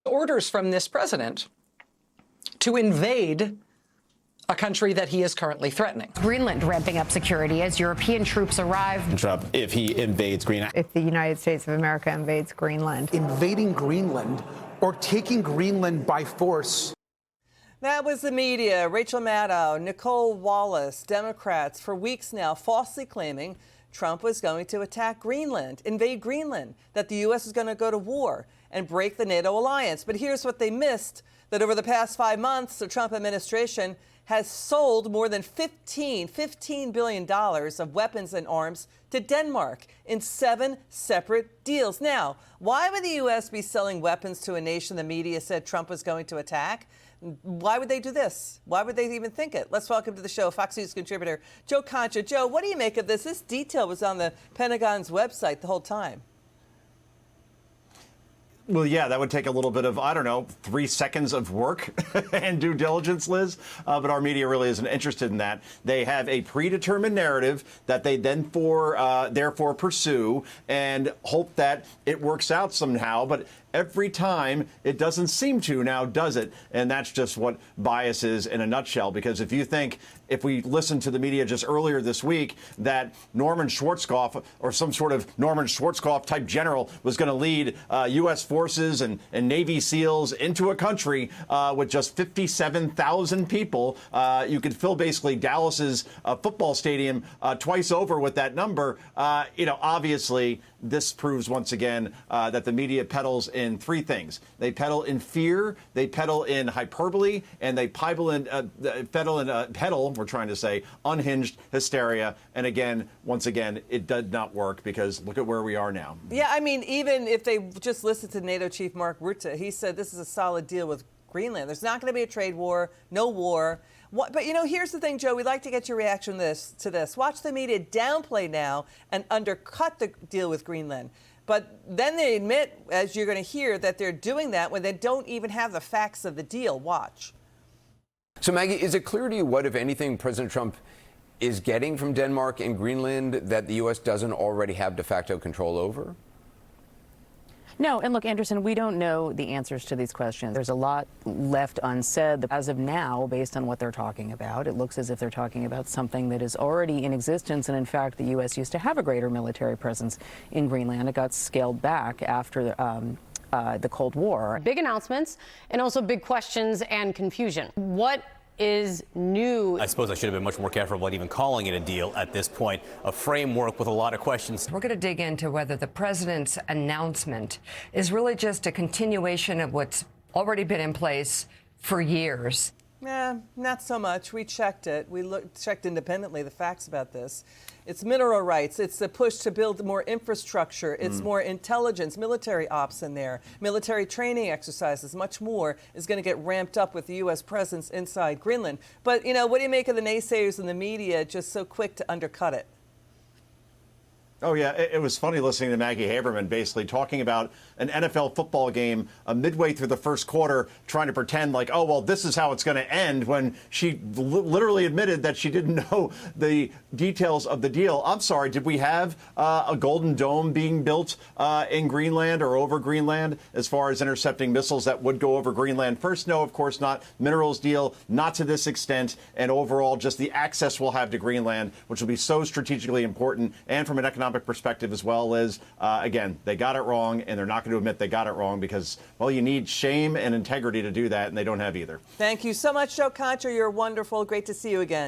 Orders from this president to invade a country that he is currently threatening. Greenland ramping up security as European troops arrive. Trump, if he invades Greenland. If the United States of America invades Greenland. Invading Greenland or taking Greenland by force. That was the media. Rachel Maddow, Nicole Wallace, Democrats for weeks now falsely claiming Trump was going to attack Greenland, invade Greenland, that the U.S. is going to go to war and break the NATO alliance. But here's what they missed, that over the past 5 months, the Trump administration has sold more than $15 billion of weapons and arms to Denmark in 7 separate deals. Now, why would the U.S. be selling weapons to a nation the media said Trump was going to attack? Why would they do this? Why would they even think it? Let's welcome to the show Fox News contributor Joe Concha. Joe, what do you make of this? This detail was on the Pentagon's website the whole time. Well, yeah, that would take a little bit of, 3 seconds of work and due diligence, Liz. But our media really isn't interested in that. They have a predetermined narrative that they then therefore pursue and hope that it works out somehow. But every time it doesn't seem to now, does it? And that's just what bias is in a nutshell. Because if we listened to the media just earlier this week, that Norman Schwarzkopf or some sort of Norman Schwarzkopf type general was going to lead U.S. forces and Navy SEALs into a country with just 57,000 people, you could fill basically Dallas's football stadium twice over with that number. Obviously, this proves once again that the media peddles in 3 things. They peddle in fear, they peddle in hyperbole, and they peddle, we're trying to say, unhinged hysteria. And again, once again, it did not work because look at where we are now. Yeah, I mean, even if they just listened to NATO Chief Mark Rutte, he said this is a solid deal with Greenland. There's not going to be a trade war, no war. But, here's the thing, Joe, we'd like to get your reaction to this. Watch the media downplay now and undercut the deal with Greenland. But then they admit, as you're going to hear, that they're doing that when they don't even have the facts of the deal. Watch. So, Maggie, is it clear to you what, if anything, President Trump is getting from Denmark and Greenland that the U.S. doesn't already have de facto control over? No, and look, Anderson, we don't know the answers to these questions. There's a lot left unsaid. As of now, based on what they're talking about, it looks as if they're talking about something that is already in existence. And in fact, the U.S. used to have a greater military presence in Greenland. It got scaled back after the Cold War. Big announcements and also big questions and confusion. What is new? I suppose I should have been much more careful about even calling it a deal at this point. A framework with a lot of questions. We're going to dig into whether the president's announcement is really just a continuation of what's already been in place for years. Not so much. We checked it. We checked independently the facts about this. It's mineral rights. It's the push to build more infrastructure. It's more intelligence, military ops in there, military training exercises, much more is going to get ramped up with the U.S. presence inside Greenland. But, what do you make of the naysayers in the media just so quick to undercut it? Oh, yeah. It was funny listening to Maggie Haberman basically talking about an NFL football game midway through the first quarter, trying to pretend like, oh, well, this is how it's going to end, when she literally admitted that she didn't know the details of the deal. I'm sorry. Did we have a Golden Dome being built in Greenland or over Greenland as far as intercepting missiles that would go over Greenland? First, no, of course not. Minerals deal, not to this extent. And overall, just the access we'll have to Greenland, which will be so strategically important and from an economic perspective as well as, again, they got it wrong, and they're not going to admit they got it wrong because, well, you need shame and integrity to do that, and they don't have either. Thank you so much, Joe Concha. You're wonderful. Great to see you again.